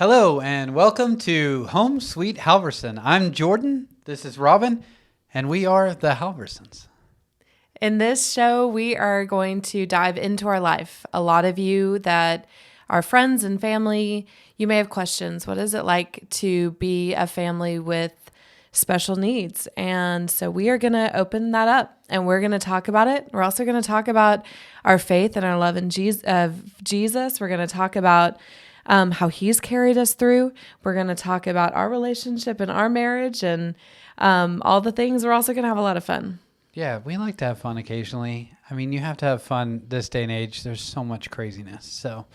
Hello and welcome to Home Sweet Halvorson. I'm Jordan, this is Robin, and we are the Halvorsons. In this show, we are going to dive into our life. A lot of you that are friends and family, you may have questions. What is it like to be a family with special needs? And so we are going to open that up and we're going to talk about it. We're also going to talk about our faith and our love in Jesus. We're going to talk about how he's carried us through. We're going to talk about our relationship and our marriage and all the things. We're also going to have a lot of fun. Yeah, we like to have fun occasionally. I mean, you have to have fun this day and age. There's so much craziness. So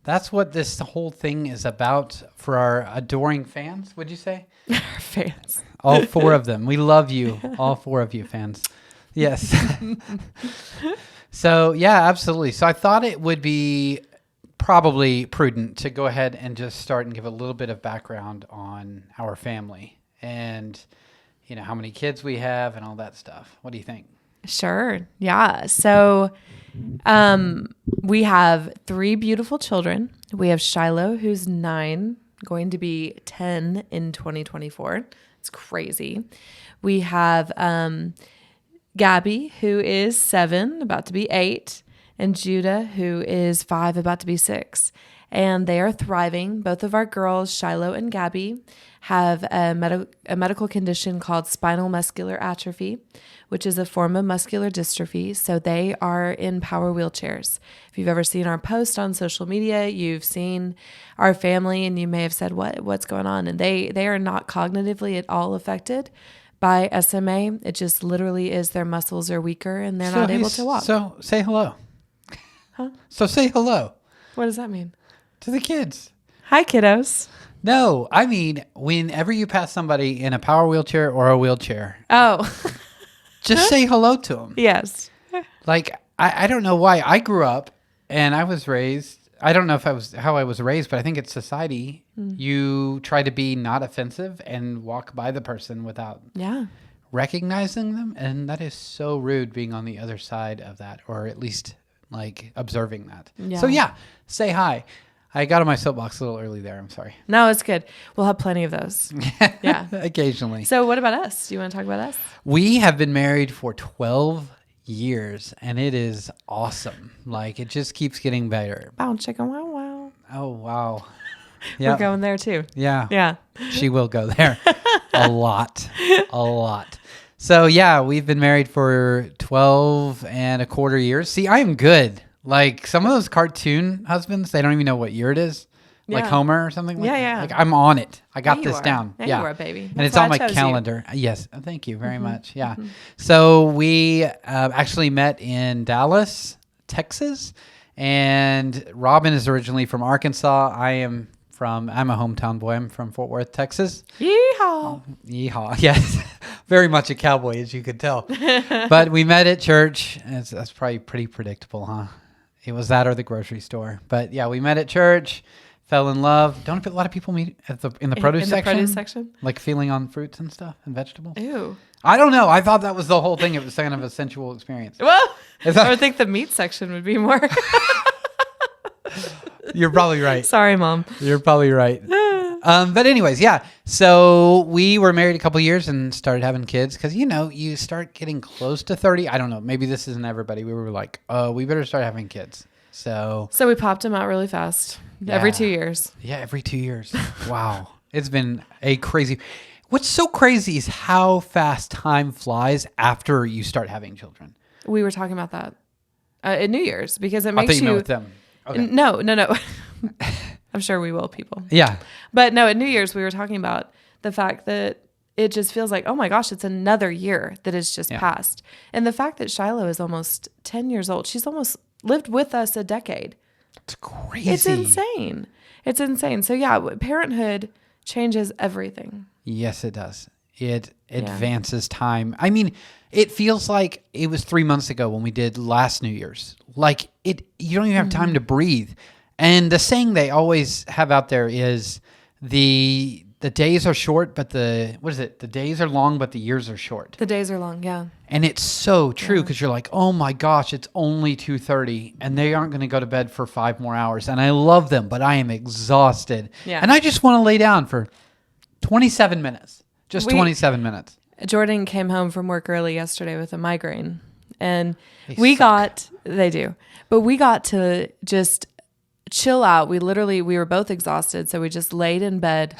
that's what this whole thing is about for our adoring fans, would you say? Our fans. All four of them. We love you, all four of you fans. Yes. So, yeah, absolutely. So I thought it would be probably prudent to go ahead and just start and give a little bit of background on our family and, you know, how many kids we have and all that stuff. What do you think? Sure. Yeah. So we have 3 beautiful children. We have Shiloh, who's 9, going to be 10 in 2024. It's crazy. We have Gabby, who is 7, about to be 8. And Judah, who is 5, about to be 6. And they are thriving. Both of our girls, Shiloh and Gabby, have a medical condition called spinal muscular atrophy, which is a form of muscular dystrophy. So they are in power wheelchairs. If you've ever seen our post on social media, you've seen our family and you may have said, what's going on? And they are not cognitively at all affected by SMA. It just literally is their muscles are weaker and they're not able to walk. So say hello. Huh? So say hello. What does that mean? To the kids. Hi, kiddos. No, I mean, whenever you pass somebody in a power wheelchair or a wheelchair, Oh, just say hello to them. yes. Like, I don't know why. I grew up and I was raised, I don't know if I was how I was raised, but I think it's society. You try to be not offensive and walk by the person without recognizing them. And that is so rude being on the other side of that, or at least like observing that. Yeah. So yeah, say hi. I got on my soapbox a little early there. I'm sorry. No, it's good. We'll have plenty of those. Yeah. Occasionally. So what about us? Do you want to talk about us? We have been married for 12 years and it is awesome. Like it just keeps getting better. Bow chicken wow wow. Oh, wow. We're going there too. Yeah. Yeah. She will go there a lot. So yeah, we've been married for 12 and a quarter years. See, I am good. Like some of those cartoon husbands, they don't even know what year it is. Like Homer or something like that. Yeah. Like I'm on it. I got this are. down. Yeah, you are, baby. And it's on my calendar. Yes. Thank you very much. Yeah. So we actually met in Dallas, Texas. And Robin is originally from Arkansas. I'm a hometown boy. I'm from Fort Worth, Texas. Yeehaw. Yeehaw. Yes. Very much a cowboy, as you could tell. But we met at church. That's probably pretty predictable, huh? It was that or the grocery store. But yeah, we met at church, fell in love. Don't a lot of people meet in the produce section? In the produce section? Like feeling on fruits and stuff and vegetables? Ew. I don't know. I thought that was the whole thing. It was kind of a sensual experience. Well, I would think the meat section would be more. You're probably right. Sorry, Mom. You're probably right. But anyways, yeah. So we were married a couple years and started having kids because, you know, you start getting close to 30. I don't know. Maybe this isn't everybody. We were like, oh, we better start having kids. So we popped them out really fast. Yeah. Every 2 years. Yeah, every 2 years. Wow. It's been a crazy. What's so crazy is how fast time flies after you start having children. We were talking about that at New Year's because it I makes thought you met with them. Okay. No. I'm sure we will, people. Yeah. But no, at New Year's, we were talking about the fact that it just feels like, oh my gosh, it's another year that has just passed. And the fact that Shiloh is almost 10 years old, she's almost lived with us a decade. It's crazy. It's insane. It's insane. So yeah, parenthood changes everything. Yes, it does. It advances time. I mean, it feels like it was 3 months ago when we did last New Year's. Like you don't even have time to breathe. And the saying they always have out there is the the days are short, but the days are long, but the years are short. The days are long, yeah. And it's so true because you're like, oh my gosh, it's only 2:30 and they aren't going to go to bed for 5 more hours. And I love them, but I am exhausted. Yeah. And I just want to lay down for 27 minutes, just 27 minutes. Jordan came home from work early yesterday with a migraine, and They suck. they do, but we got to just chill out. We were both exhausted. So we just laid in bed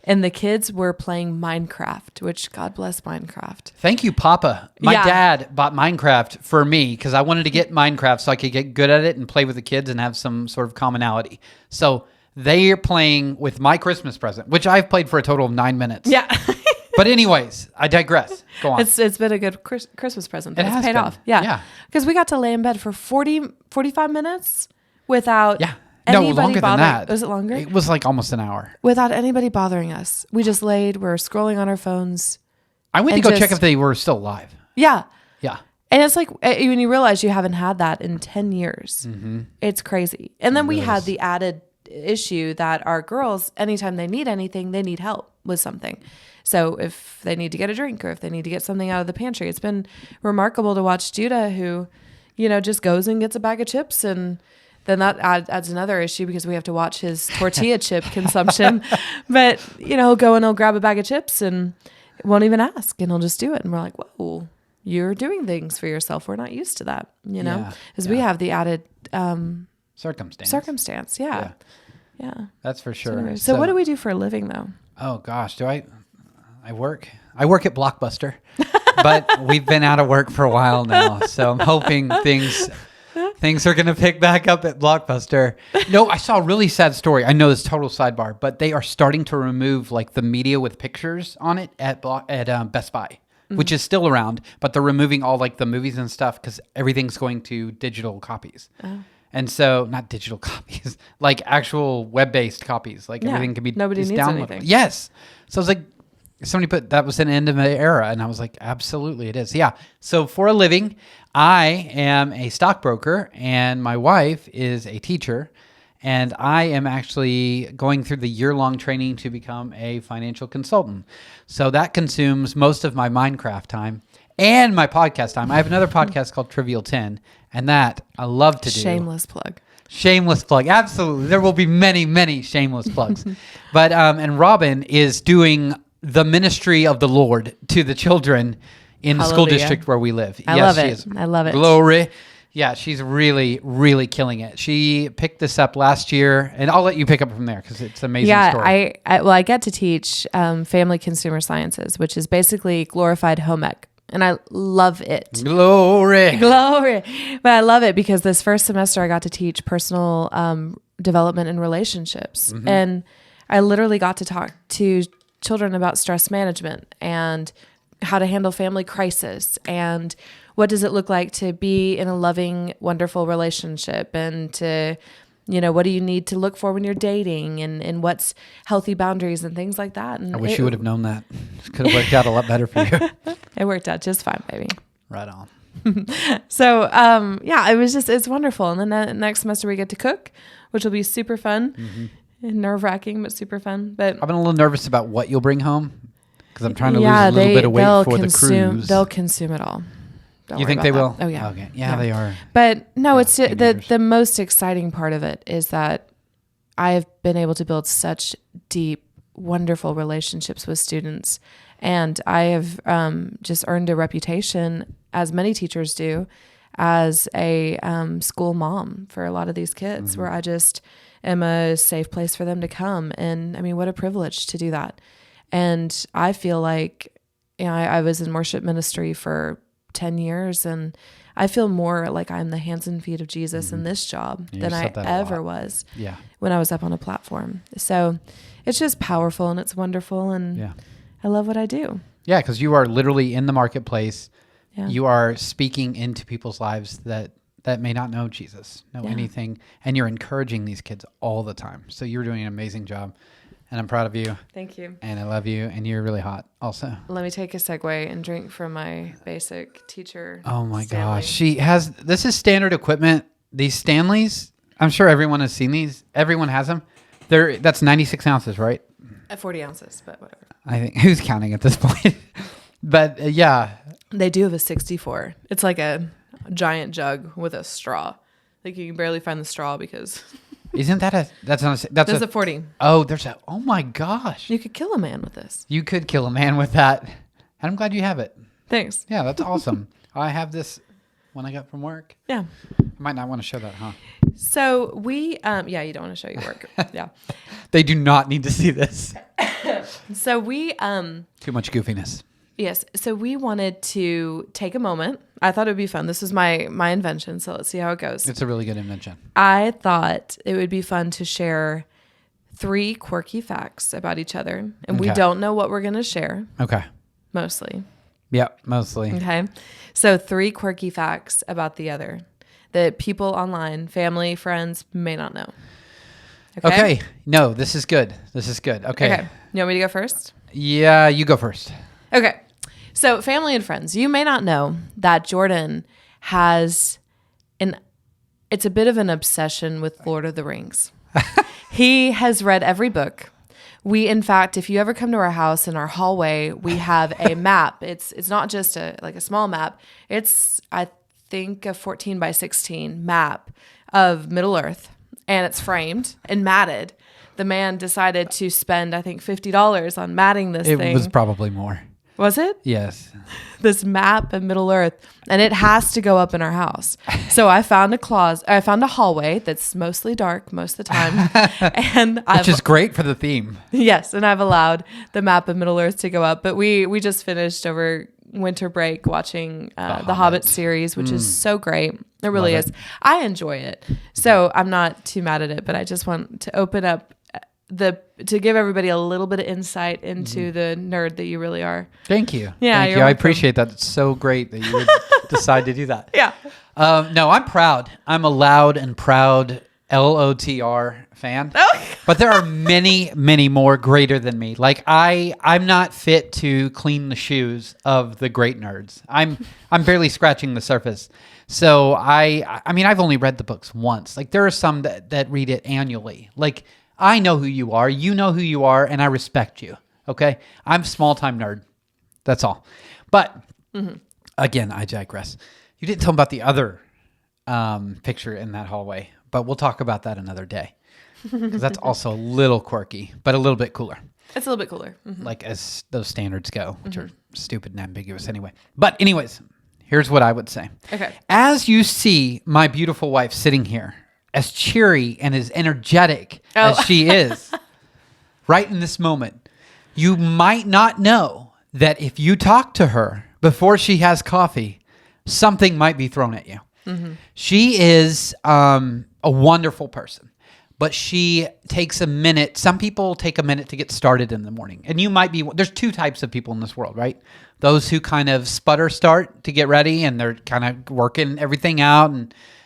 and the kids were playing Minecraft, which God bless Minecraft. Thank you, Papa. My dad bought Minecraft for me because I wanted to get Minecraft so I could get good at it and play with the kids and have some sort of commonality. So they are playing with my Christmas present, which I've played for a total of 9 minutes. Yeah. But anyways, I digress. Go on. It's been a good Christmas present. It has paid been. off. Yeah. Yeah. Because we got to lay in bed for 45 minutes without anybody longer than bothering. that. Was it longer? It was like almost an hour. Without anybody bothering us. We just laid, we're scrolling on our phones. I went to And go just- check if they were still alive. Yeah. Yeah. And it's like, when you realize you haven't had that in 10 years, it's crazy. And then we really had is. the added issue that our girls, anytime they need anything, they need help with something. So if they need to get a drink or if they need to get something out of the pantry, it's been remarkable to watch Judah, who, just goes and gets a bag of chips, and then that adds another issue because we have to watch his tortilla chip consumption. But, he'll go and he'll grab a bag of chips and won't even ask, and he'll just do it. And we're like, whoa, you're doing things for yourself. We're not used to that, because we have the added circumstance. Yeah. That's for sure. So what do we do for a living, though? Oh gosh, I work at Blockbuster, but we've been out of work for a while now. So I'm hoping things are going to pick back up at Blockbuster. No, I saw a really sad story. I know this is total sidebar, but they are starting to remove like the media with pictures on it at Best Buy, which is still around, but they're removing all like the movies and stuff because everything's going to digital copies. Oh. And so, not digital copies, like actual web-based copies. Like everything can be nobody needs anything. Yes. So I was like, somebody put that was an end of an era, and I was like, absolutely, it is. Yeah. So for a living, I am a stockbroker, and my wife is a teacher, and I am actually going through the year-long training to become a financial consultant. So that consumes most of my Minecraft time and my podcast time. I have another podcast called Trivial 10, and that I love to do. Shameless plug. Shameless plug. Absolutely. There will be many, many shameless plugs. But and Robin is doing the ministry of the Lord to the children in the school district where we live. I love it. I love it. Glory. Yeah, she's really, really killing it. She picked this up last year, and I'll let you pick up from there because it's an amazing story. I get to teach family consumer sciences, which is basically glorified home ec. And I love it. Glory. But I love it because this first semester I got to teach personal development and relationships. Mm-hmm. And I literally got to talk to children about stress management and how to handle family crisis and what does it look like to be in a loving, wonderful relationship, and to, what do you need to look for when you're dating, and what's healthy boundaries and things like that. And I wish you would have known that. It could have worked out a lot better for you. It worked out just fine, baby. Right on. So, it's wonderful. And then the next semester we get to cook, which will be super fun. Mm-hmm. And nerve-wracking, but super fun. But I've been a little nervous about what you'll bring home because I'm trying to lose a little bit of weight for the cruise. They'll consume it all. You think they will? Oh, yeah. Okay. Yeah, they are. But no, it's the most exciting part of it is that I've been able to build such deep, wonderful relationships with students. And I have just earned a reputation, as many teachers do, as a school mom for a lot of these kids, where I just am a safe place for them to come. And I mean, what a privilege to do that. And I feel like, I was in worship ministry for 10 years, and I feel more like I'm the hands and feet of Jesus in this job than I ever was when I was up on a platform. So it's just powerful and it's wonderful, and I love what I do. Yeah, because you are literally in the marketplace. Yeah. You are speaking into people's lives that may not know Jesus, anything, and you're encouraging these kids all the time. So you're doing an amazing job, and I'm proud of you. Thank you. And I love you, and you're really hot also. Let me take a segue and drink from my basic teacher. Oh my gosh. This is standard equipment. These Stanleys, I'm sure everyone has seen these. Everyone has them. That's 96 ounces, right? At 40 ounces, but whatever. I think who's counting at this point? But yeah, They do have a 64. It's like a giant jug with a straw. Like you can barely find the straw because isn't that that's there's a 40. Oh, oh my gosh. You could kill a man with this. You could kill a man with that. And I'm glad you have it. Thanks. Yeah, that's awesome. I have this when I got from work. Yeah. I might not want to show that, huh? So we, yeah, you don't want to show your work. Yeah. They do not need to see this. So we, Too much goofiness. yes. So we wanted to take a moment. I thought it would be fun. This was my invention. So let's see how it goes. It's a really good invention. I thought it would be fun to share 3 quirky facts about each other. And we Okay. don't know what we're going to share, Okay. mostly. Yep, mostly. Okay. So 3 quirky facts about the other that people online, family, friends may not know. Okay. No, this is good. This is good. Okay. Okay. You want me to go first? Yeah, you go first. Okay. So family and friends, you may not know that Jordan has it's a bit of an obsession with Lord of the Rings. He has read every book. We, in fact, if you ever come to our house in our hallway, we have a map. It's not just a small map. It's, I think, a 14 by 16 map of Middle Earth, and it's framed and matted. The man decided to spend, I think, $50 on matting this thing. It was probably more. Was it? Yes. This map of Middle Earth, and it has to go up in our house. So I found a hallway that's mostly dark most of the time, and Which is great for the theme. yes, and I've allowed the map of Middle Earth to go up. But we just finished over winter break watching the Hobbit series, which is so great. It really is. I enjoy it, so I'm not too mad at it. But I just want to open up to give everybody a little bit of insight into the nerd that you really are. Thank you. Yeah, Thank you're you. I welcome. appreciate that. It's so great that you would decide to do that. Yeah. No, I'm proud. I'm a loud and proud LOTR fan. But there are many, many more greater than me. Like I'm not fit to clean the shoes of the great nerds. I'm barely scratching the surface. So I mean, I've only read the books once. Like there are some that read it annually. Like I know who you are, you know who you are, and I respect you. Okay? I'm small time nerd. That's all. But again, I digress. You didn't tell me about the other picture in that hallway, but we'll talk about that another day because that's also a little quirky, but a little bit cooler. It's a little bit cooler. Mm-hmm. Like as those standards go, which are stupid and ambiguous anyway. But anyways, here's what I would say. Okay. As you see my beautiful wife sitting here, as cheery and as energetic as she is right in this moment, you might not know that if you talk to her before she has coffee, something might be thrown at you. Mm-hmm. She is a wonderful person, but she takes a minute. Some people take a minute to get started in the morning. And you might be, there's 2 types of people in this world, right? Those who kind of sputter start to get ready and they're kind of working everything out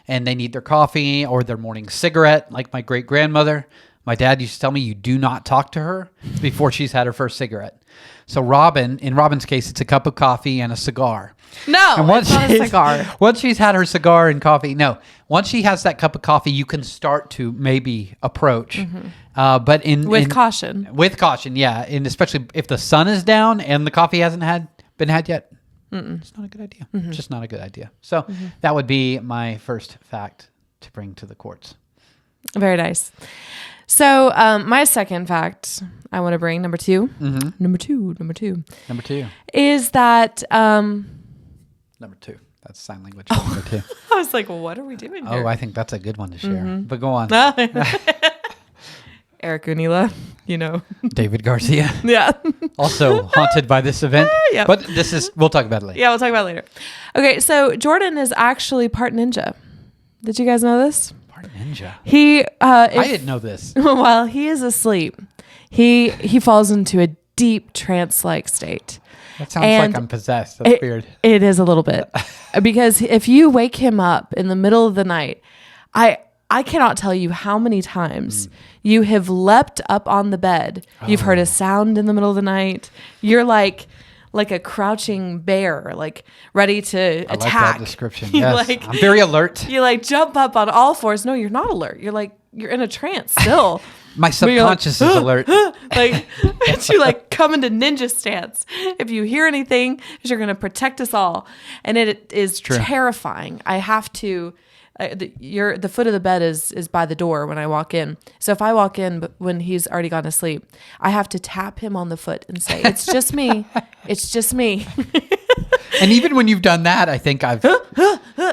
and they need their coffee or their morning cigarette, like my great-grandmother. My dad used to tell me you do not talk to her before she's had her first cigarette. So in Robin's case, it's a cup of coffee and a cigar. No, And it's not a cigar. Once she's had her cigar and coffee, once she has that cup of coffee, you can start to maybe approach. But With caution. With caution, yeah. And especially if the sun is down and the coffee hasn't been had yet. It's not a good idea. It's just not a good idea. So that would be my first fact to bring to the courts. Very nice. So my second fact I want to bring, number 2. Number two is that... Number 2. That's sign language. Number 2. I was like, what are we doing here? Oh, I think that's a good one to share. But go on. Eric Unila, David Garcia. Yeah. Also haunted by this event. Yeah. But we'll talk about it later. Yeah, we'll talk about it later. Okay, so Jordan is actually part ninja. Did you guys know this? Part ninja. I didn't know this. While he is asleep, he falls into a deep trance-like state. That sounds like I'm possessed. That's weird. It is a little bit. Because if you wake him up in the middle of the night, I cannot tell you how many times you have leapt up on the bed. You've heard a sound in the middle of the night. You're like a crouching bear, like ready to attack. I like that description. Yes. I'm very alert. You jump up on all fours. No, you're not alert. You're in a trance still. My subconscious is alert. Like, to like come into ninja stance. If you hear anything, you're going to protect us all. And it is terrifying. I have to, the foot of the bed is by the door when I walk in. So if I walk in, but when he's already gone to sleep, I have to tap him on the foot and say, it's just me. It's just me. And even when you've done that, I think I've...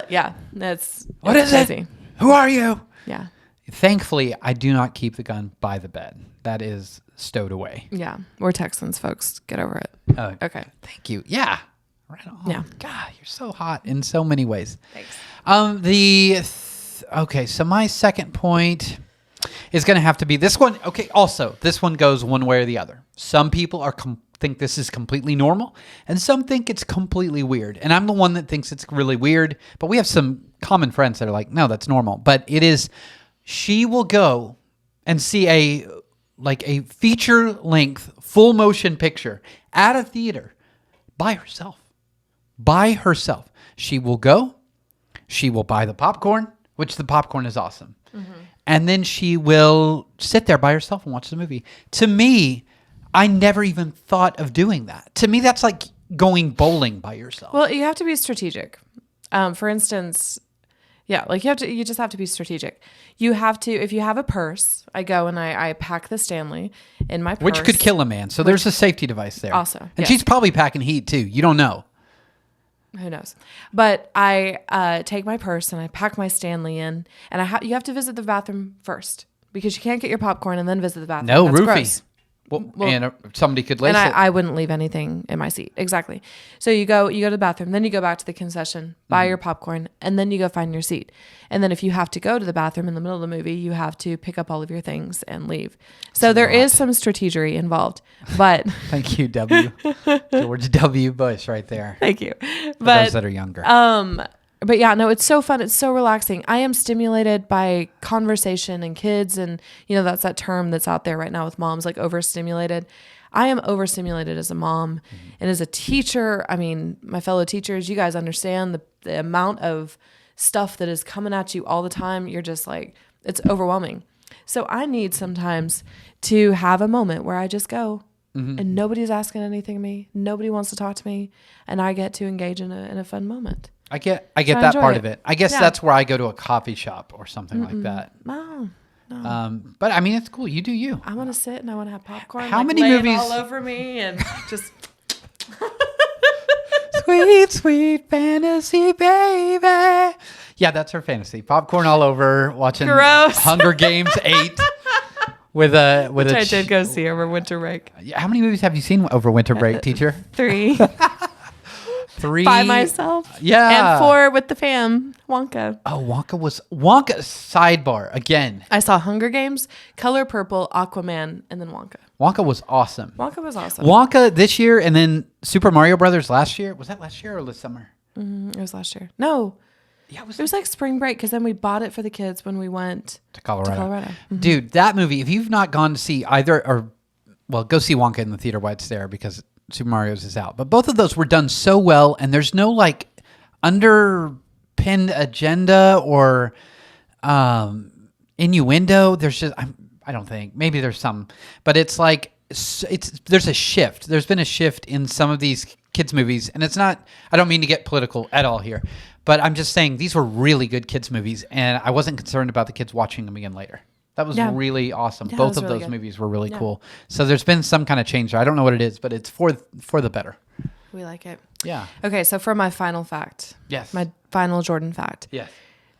Yeah, that's What is crazy. it? Who are you? Yeah. Thankfully, I do not keep the gun by the bed. That is stowed away. Yeah. We're Texans, folks. Get over it. Okay. Thank you. Yeah. Right on. Yeah. God, you're so hot in so many ways. Thanks. Okay, so my second point is going to have to be this one. Okay, also, this one goes one way or the other. Some people think this is completely normal, and some think it's completely weird. And I'm the one that thinks it's really weird, but we have some common friends that are like, no, that's normal. But it is, she will go and see a feature-length, full-motion picture at a theater by herself. By herself. She will go. She will buy the popcorn, which the popcorn is awesome. Mm-hmm. And then she will sit there by herself and watch the movie. To me, I never even thought of doing that. To me, that's like going bowling by yourself. Well, you have to be strategic. For instance, yeah, like you just have to be strategic. You have to, if you have a purse, I go and I pack the Stanley in my purse. Which could kill a man. So there's a safety device there. Also. And yes. she's probably packing heat too. You don't know. Who knows? But I take my purse and I pack my Stanley in, and you have to visit the bathroom first because you can't get your popcorn and then visit the bathroom. No, that's roofie. Gross. Well, and somebody could lace and it. I wouldn't leave anything in my seat. Exactly. So you go to the bathroom, then you go back to the concession, buy your popcorn, and then you go find your seat. And then if you have to go to the bathroom in the middle of the movie, you have to pick up all of your things and leave. So there is some strategery involved. But thank you, W. George W. Bush right there. Thank you. For those that are younger. But yeah, no, it's so fun. It's so relaxing. I am stimulated by conversation and kids. And, that's that term that's out there right now with moms, like overstimulated. I am overstimulated as a mom and as a teacher. I mean, my fellow teachers, you guys understand the amount of stuff that is coming at you all the time. You're just like, it's overwhelming. So I need sometimes to have a moment where I just go and nobody's asking anything of me. Nobody wants to talk to me. And I get to engage in a fun moment. I get that part of it. I guess that's where I go to a coffee shop or something like that. Oh, no. But I mean, it's cool. You do you. I want to sit and I want to have popcorn. How many lay it movies all over me and just sweet, sweet fantasy, baby. Yeah, that's her fantasy. Popcorn all over, watching Gross. Hunger Games 8 with a. I did go see over winter break. How many movies have you seen over winter break, teacher? 3. 3 by myself. Yeah. And 4 with the fam. Wonka. Oh, Wonka sidebar again. I saw Hunger Games, Color Purple, Aquaman, and then Wonka. Wonka was awesome. Wonka this year, and then Super Mario Brothers last year. Was that last year or this summer? It was last year. No. Yeah, it was like spring break because then we bought it for the kids when we went to Colorado. Mm-hmm. Dude, that movie, if you've not gone to see either, go see Wonka in the theater while it's there because Super Mario's is out. But both of those were done so well, and there's no like underpinned agenda or innuendo. There's just I don't think, maybe there's some, but it's like there's a shift. There's been a shift in some of these kids movies, and it's not. I don't mean to get political at all here, but I'm just saying these were really good kids movies, and I wasn't concerned about the kids watching them again later. That was really awesome. Yeah, both of really those good. movies were really cool. So there's been some kind of change there. I don't know what it is, but it's for the better. We like it. Yeah. Okay, so for my final fact. Yes. My final Jordan fact. Yes.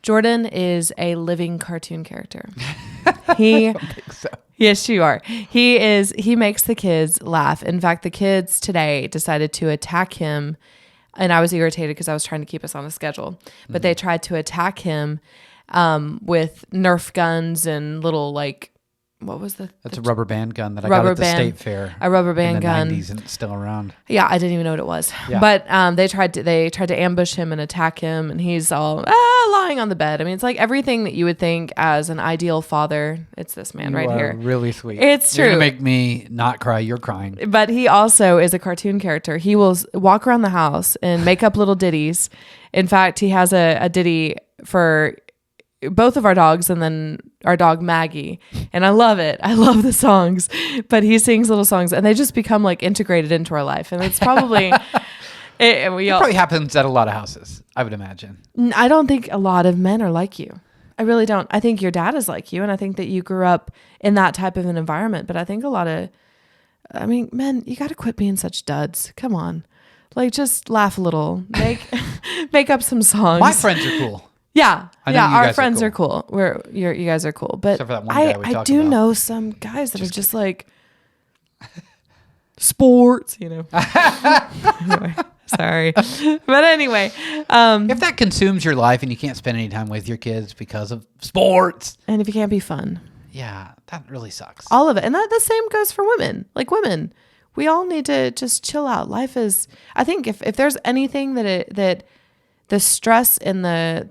Jordan is a living cartoon character. He, I don't think so. Yes, you are. He makes the kids laugh. In fact, the kids today decided to attack him, and I was irritated because I was trying to keep us on a schedule. But they tried to attack him with Nerf guns and little what was That's a rubber band gun that I got at the state fair. A rubber band in the gun. 90s, and it's still around. Yeah, I didn't even know what it was. Yeah. But they tried to ambush him and attack him, and he's all lying on the bed. I mean, it's like everything that you would think as an ideal father. It's this man right here. Really sweet. It's You're true. gonna make me not cry. You're crying. But he also is a cartoon character. He will walk around the house and make up little ditties. In fact, he has a ditty for both of our dogs and then our dog Maggie. And I love it. I love the songs, but he sings little songs and they just become like integrated into our life. And it's probably, It probably happens at a lot of houses, I would imagine. I don't think a lot of men are like you. I really don't. I think your dad is like you. And I think that you grew up in that type of an environment. But I think men, you got to quit being such duds. Come on. Like, just laugh a little. Make up some songs. My friends are cool. Yeah. I know you Our guys friends are are cool. You guys are cool. But except for that one guy we I talked do about. know some guys that are just like sports, Anyway, sorry. But anyway, If that consumes your life and you can't spend any time with your kids because of sports, and if you can't be fun, yeah, that really sucks. all of it. And that the same goes for women. Like women, we all need to just chill out. Life is, I think if there's anything that the stress and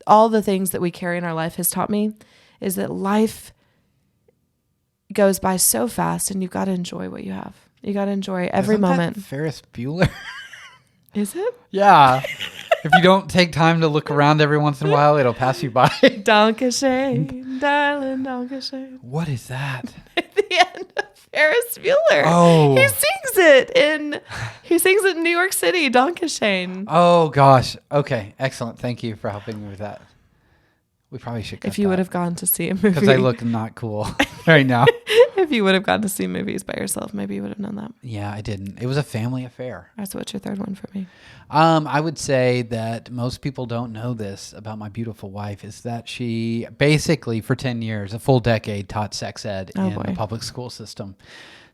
all the things that we carry in our life has taught me, is that life goes by so fast and you've got to enjoy what you have. You got to enjoy every Isn't that moment. Ferris Bueller? Is it? Yeah. If you don't take time to look around every once in a while, it'll pass you by. Dankeschön, darling, Dankeschön. What is that? At the end of Ferris Bueller. Oh. He sings it in New York City, Dankeschön. Oh, gosh. Okay. Excellent. Thank you for helping me with that. We probably should cut If you would have gone to see a movie. because I look not cool right now. If you would have gone to see movies by yourself, maybe you would have known that. Yeah, I didn't. It was a family affair. That's what's your third one for me. I would say that most people don't know this about my beautiful wife, is that she basically for 10 years, a full decade, taught sex ed in the public school system.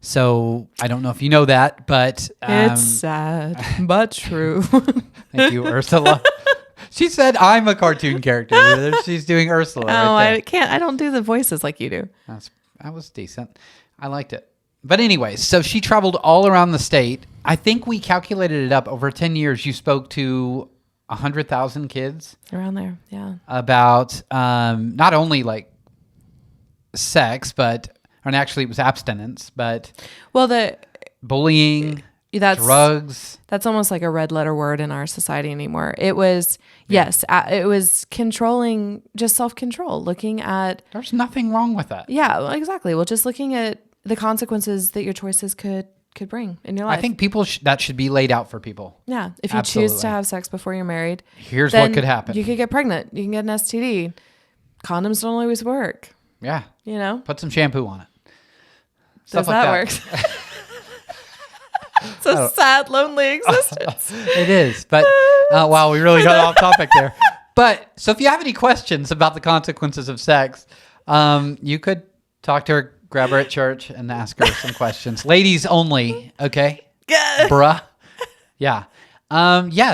So I don't know if you know that, but It's sad, but true. thank you, Ursula. She said I'm a cartoon character. She's doing Ursula. I can't. I don't do the voices like you do. That was decent. I liked it. But anyways, so she traveled all around the state. I think we calculated it up. Over 10 years, you spoke to 100,000 kids. Around there, yeah. About not only like sex, and actually it was abstinence, but bullying, drugs. That's almost like a red letter word in our society anymore. It was, it was controlling, just self-control, looking at. There's nothing wrong with that. Yeah, well, exactly. Well, just looking at the consequences that your choices could bring in your life. I think people that should be laid out for people. Yeah. If you choose to have sex before you're married. Here's what could happen. You could get pregnant. You can get an STD. Condoms don't always work. Yeah. Put some shampoo on it. Does that work? It's a sad, lonely existence. It is. But wow, we really got off topic there. But so if you have any questions about the consequences of sex, you could talk to her, grab her at church and ask her some questions. Ladies only. Okay. Bruh. Yeah.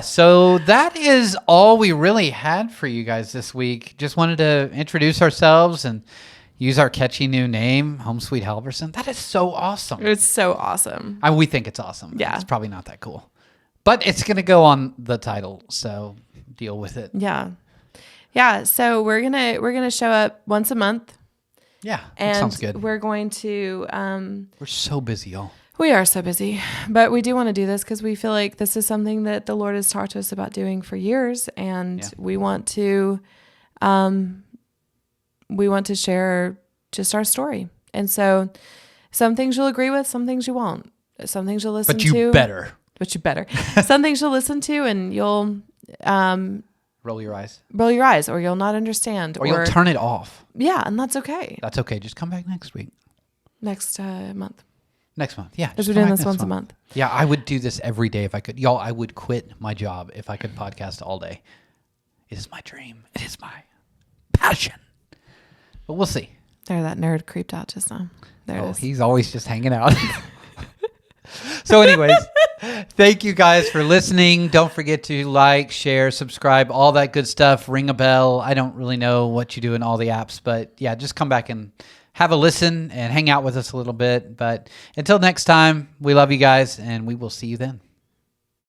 So that is all we really had for you guys this week. Just wanted to introduce ourselves and use our catchy new name, Home Sweet Halvorson. That is so awesome. It's so awesome. We think it's awesome. Yeah. It's probably not that cool. But it's going to go on the title, so deal with it. Yeah. Yeah, so we're going to show up once a month. Yeah, that sounds good. We're going to we're so busy, y'all. We are so busy, but we do want to do this because we feel like this is something that the Lord has talked to us about doing for years, and we want to share just our story. And so some things you'll agree with, some things you won't. Some things you'll listen to. But you better. Some things you'll listen to and you'll roll your eyes, or you'll not understand, or you'll turn it off. Yeah, and that's okay. That's okay. Just come back next week. Next month. Next month, yeah. Because we're doing this once a month. Yeah, I would do this every day if I could. Y'all, I would quit my job if I could podcast all day. It is my dream. It is my passion. But we'll see. There, that nerd creeped out just now. There it is. He's always just hanging out. So anyways, thank you guys for listening. Don't forget to like, share, subscribe, all that good stuff. Ring a bell. I don't really know what you do in all the apps, but yeah, just come back and have a listen and hang out with us a little bit. But until next time, we love you guys and we will see you then.